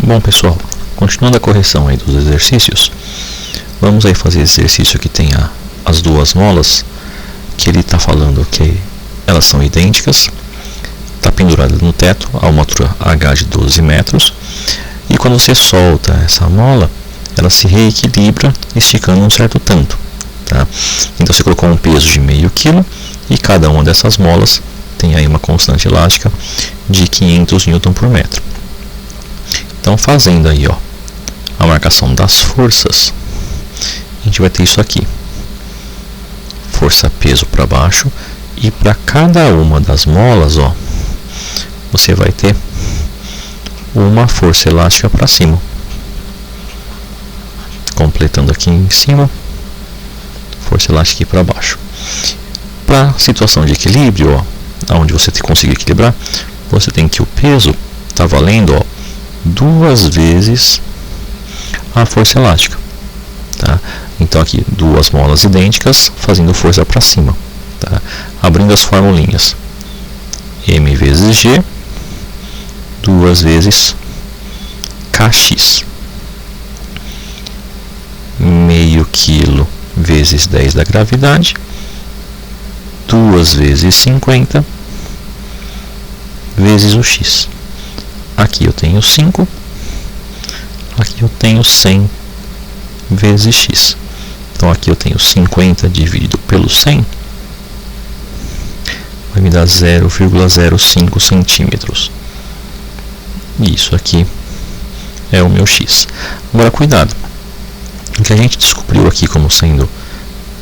Bom, pessoal, continuando a correção aí dos exercícios, vamos aí fazer esse exercício que tem as duas molas, que ele está falando que elas são idênticas, está pendurada no teto a uma altura H de 12 metros, e quando você solta essa mola, ela se reequilibra esticando um certo tanto, tá? Então você colocou um peso de meio quilo e cada uma dessas molas tem aí uma constante elástica de 500 Nm por metro. Então, fazendo aí a marcação das forças, a gente vai ter isso aqui: força peso para baixo, e para cada uma das molas você vai ter uma força elástica para cima, completando aqui em cima, força elástica aqui para baixo. Para situação de equilíbrio, onde você conseguir equilibrar, você tem que o peso está valendo duas vezes a força elástica, tá? Então aqui duas molas idênticas fazendo força para cima, tá? Abrindo as formulinhas: m vezes g, duas vezes kx, meio quilo vezes 10 da gravidade, duas vezes 50 vezes o x. Aqui eu tenho 5, aqui eu tenho 100 vezes x. Então aqui eu tenho 50 dividido pelo 100, vai me dar 0,05 centímetros. Isso aqui é o meu x. Agora cuidado, o que a gente descobriu aqui como sendo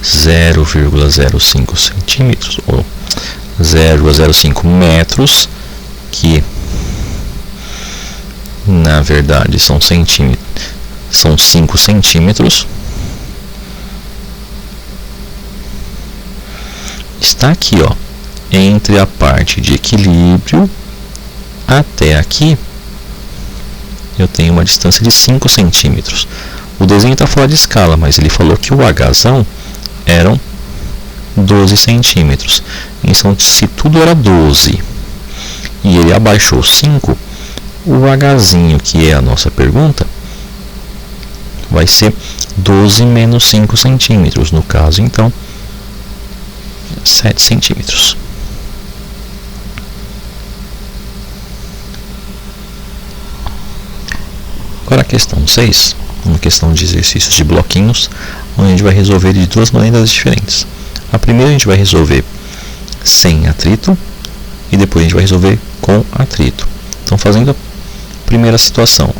0,05 centímetros, ou 0,05 metros, que na verdade são 5 centímetros, está aqui, entre a parte de equilíbrio até aqui, eu tenho uma distância de 5 centímetros. O desenho está fora de escala, mas ele falou que o Hzão eram 12 centímetros. Então, se tudo era 12 e ele abaixou 5, o Hzinho, que é a nossa pergunta, vai ser 12 menos 5 centímetros. No caso, então, 7 centímetros. Agora a questão 6, uma questão de exercícios de bloquinhos, onde a gente vai resolver de duas maneiras diferentes. A primeira a gente vai resolver sem atrito, e depois a gente vai resolver com atrito. Então, fazendo a primeira situação,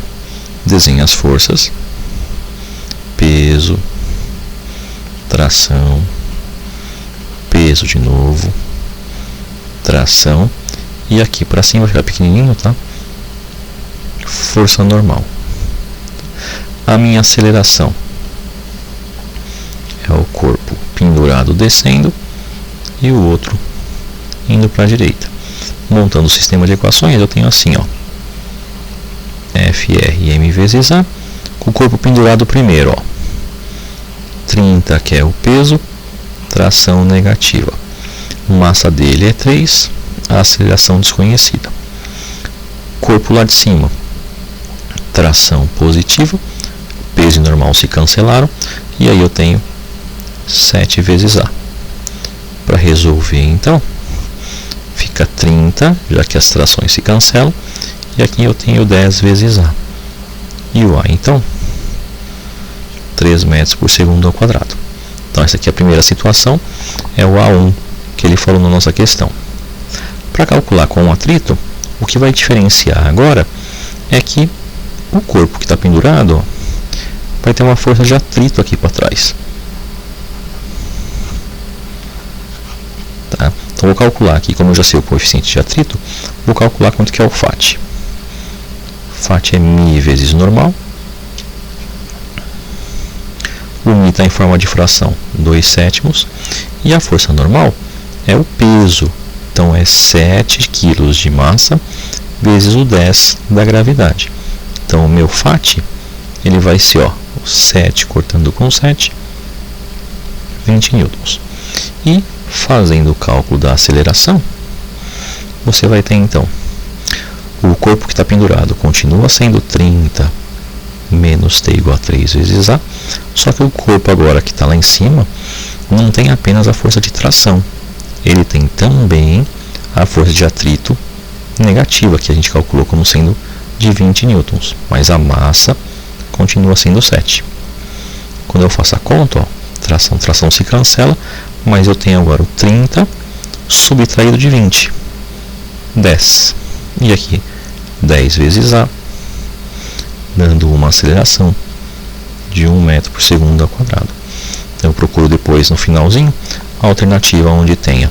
desenha as forças: peso, tração, peso de novo, tração, e aqui para cima vai ficar pequenininho, tá? Força normal. A minha aceleração é o corpo pendurado descendo e o outro indo para a direita. Montando o sistema de equações, eu tenho assim, FRm vezes A, com o corpo pendurado primeiro, 30, que é o peso, tração negativa. Massa dele é 3, a aceleração desconhecida. Corpo lá de cima, tração positiva, peso e normal se cancelaram, e aí eu tenho 7 vezes A. Para resolver, então, fica 30, já que as trações se cancelam, e aqui eu tenho 10 vezes A. E o A, então, 3 metros por segundo ao quadrado. Então, essa aqui é a primeira situação, é o A1 que ele falou na nossa questão. Para calcular com o atrito, o que vai diferenciar agora é que o corpo que está pendurado vai ter uma força de atrito aqui para trás. Tá? Então, vou calcular aqui, como eu já sei o coeficiente de atrito, vou calcular quanto que é o FAT. FAT é μ vezes normal. O μ está em forma de fração 2/7, e a força normal é o peso. Então, é 7 kg de massa vezes o 10 da gravidade. Então, o meu FAT ele vai ser 7 cortando com 7, 20 newtons. E fazendo o cálculo da aceleração, você vai ter então o corpo que está pendurado continua sendo 30 menos t igual a 3 vezes A, só que o corpo agora que está lá em cima não tem apenas a força de tração, ele tem também a força de atrito negativa, que a gente calculou como sendo de 20 newtons, mas a massa continua sendo 7. Quando eu faço a conta, ó, tração se cancela, mas eu tenho agora o 30 subtraído de 20, 10. E aqui 10 vezes A, dando uma aceleração de 1 metro por segundo ao quadrado. Então eu procuro depois no finalzinho a alternativa onde tenha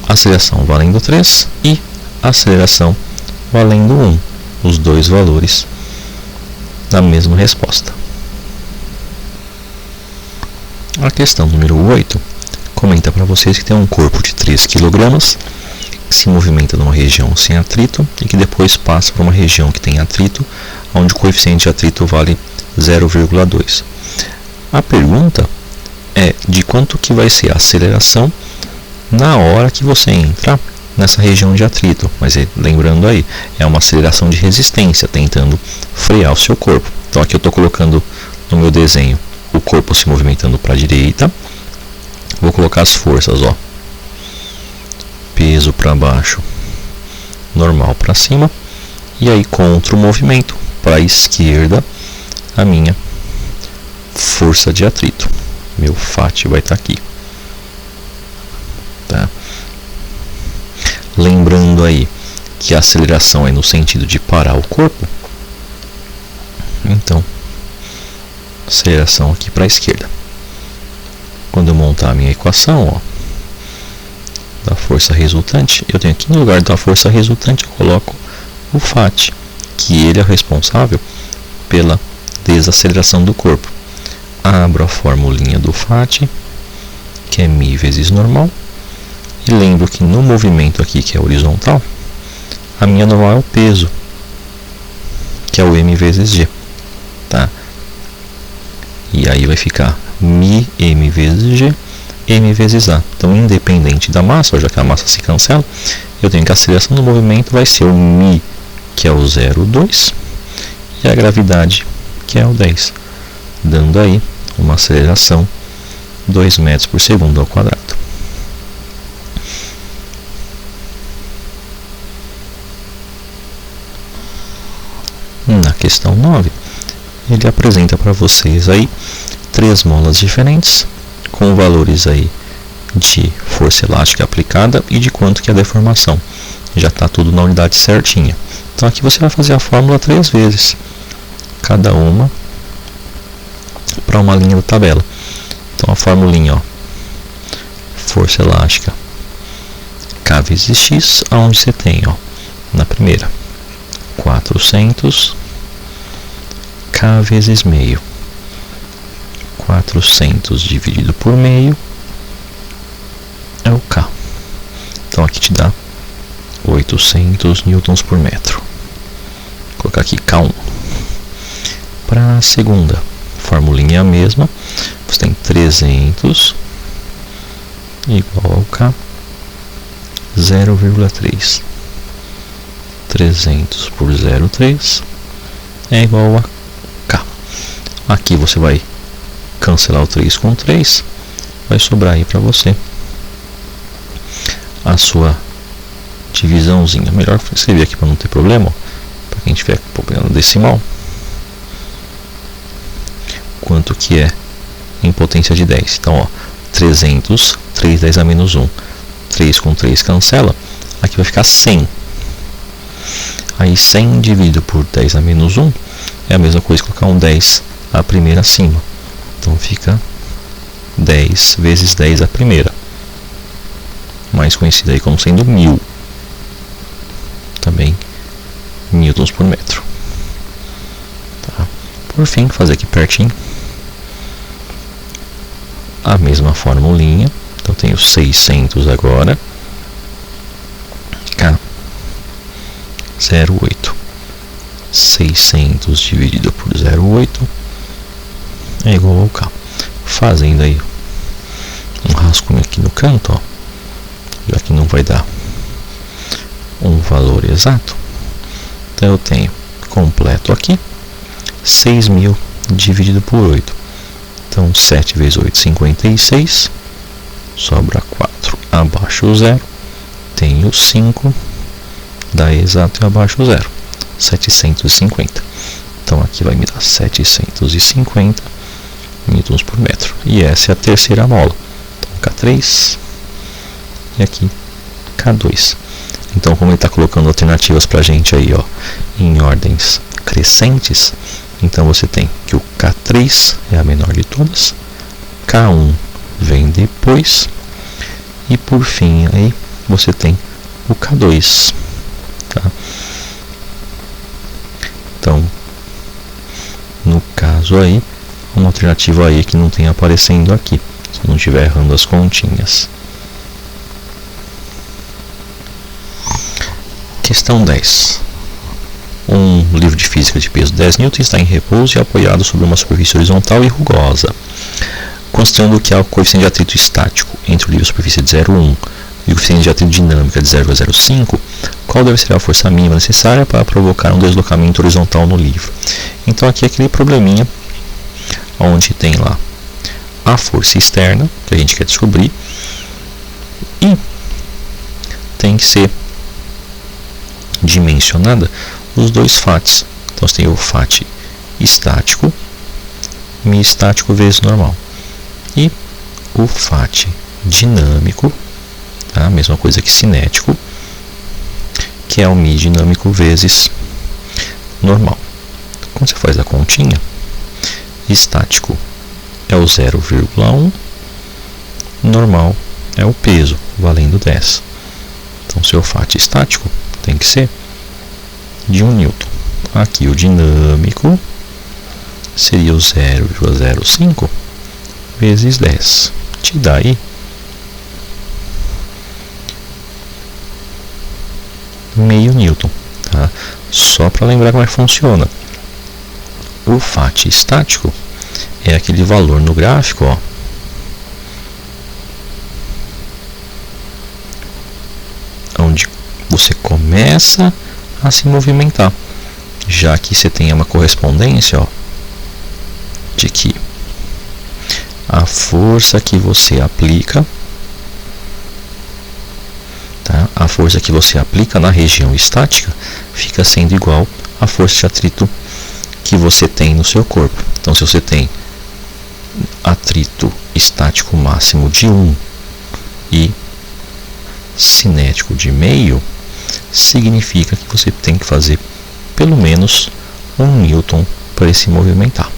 aceleração valendo 3 e aceleração valendo 1, os dois valores da mesma resposta. A questão número 8 comenta para vocês que tem um corpo de 3 kg que se movimenta numa região sem atrito e que depois passa por uma região que tem atrito, onde o coeficiente de atrito vale 0,2. A pergunta é de quanto que vai ser a aceleração na hora que você entrar nessa região de atrito, mas lembrando aí, é uma aceleração de resistência, tentando frear o seu corpo. Então aqui eu estou colocando no meu desenho o corpo se movimentando para a direita, vou colocar as forças, ó, peso para baixo, normal para cima, e aí contra o movimento para a esquerda, a minha força de atrito, meu FAT vai estar aqui, tá? Lembrando aí que a aceleração é no sentido de parar o corpo, então aceleração aqui para a esquerda. Quando eu montar a minha equação, ó, da força resultante, eu tenho aqui no lugar da força resultante eu coloco o FAT, que ele é responsável pela desaceleração do corpo. Abro a formulinha do FAT, que é μ vezes normal, e lembro que no movimento aqui, que é horizontal, a minha normal é o peso, que é o m vezes g, tá? E aí vai ficar μ m vezes g, m vezes a. Então, independente da massa, já que a massa se cancela, eu tenho que a aceleração do movimento vai ser o μ, que é o 0,2, e a gravidade, que é o 10, dando aí uma aceleração 2 metros por segundo ao quadrado. Na questão 9, ele apresenta para vocês aí 3 molas diferentes, com valores aí de força elástica aplicada e de quanto que é a deformação. Já está tudo na unidade certinha. Então aqui você vai fazer a fórmula 3 vezes, cada uma para uma linha da tabela. Então a formulinha, ó, força elástica K vezes X, onde você tem, ó, na primeira 400 K vezes meio, 400 dividido por meio é o K. Então aqui te dá 800 newtons por metro. Vou colocar aqui K1. Para a segunda, formulinha é a mesma. Você tem 300 igual ao K, 0,3. 300 por 0,3 é igual a K. Aqui você vai cancelar o 3 com 3, vai sobrar aí para você a sua divisãozinha. Melhor escrever aqui para não ter problema, para quem tiver problema decimal. Quanto que é em potência de 10? Então, ó, 300, 3 10 a menos 1, 3 com 3 cancela, aqui vai ficar 100. Aí 100 dividido por 10 a menos 1 é a mesma coisa que colocar um 10 a primeira acima. Então fica 10 vezes 10 a primeira, mais conhecida aí como sendo 1000, também newtons por metro. Tá. Por fim, fazer aqui pertinho a mesma formulinha. Então tenho 600 agora, K 0,8, 600 dividido por 0,8 é igual ao K. Fazendo aí um rascunho aqui no canto, ó, já que não vai dar um valor exato, Então eu tenho completo aqui 6.000 dividido por 8. Então 7 vezes 8, 56. Sobra 4 abaixo o zero. Tenho 5. Dá exato e abaixo o zero. 750. Então aqui vai me dar 750 newtons por metro. E essa é a terceira mola. Então K3 e aqui K2. Então, como ele está colocando alternativas para a gente aí, ó, em ordens crescentes, então você tem que o K3 é a menor de todas, K1 vem depois, e por fim aí você tem o K2. Tá? Então, no caso aí, uma alternativa aí que não tem aparecendo aqui, se eu não estiver errando as continhas. Questão 10. Um livro de física de peso 10 N está em repouso e apoiado sobre uma superfície horizontal e rugosa. Considerando que há o coeficiente de atrito estático entre o livro e a superfície de 0,1 e o coeficiente de atrito dinâmica de 0,05, qual deve ser a força mínima necessária para provocar um deslocamento horizontal no livro? Então aqui é aquele probleminha onde tem lá a força externa, que a gente quer descobrir, e tem que ser dimensionada os dois fates. Então você tem o fate estático, mi estático vezes normal, e o fate dinâmico, tá? A mesma coisa que cinético, que é o mi dinâmico vezes normal. Quando você faz a continha, estático é o 0,1, normal é o peso, valendo 10. Então seu fate estático tem que ser de 1 newton. Aqui o dinâmico seria o 0,05 vezes 10. Te dá aí meio newton. Tá? Só para lembrar como é que funciona. O fate estático é aquele valor no gráfico, ó, onde você começa a se movimentar, já que você tem uma correspondência, ó, de que a força que você aplica, tá? A força que você aplica na região estática fica sendo igual à força de atrito que você tem no seu corpo. Então, se você tem atrito estático máximo de 1 e cinético de meio, significa que você tem que fazer pelo menos 1 newton para ele se movimentar.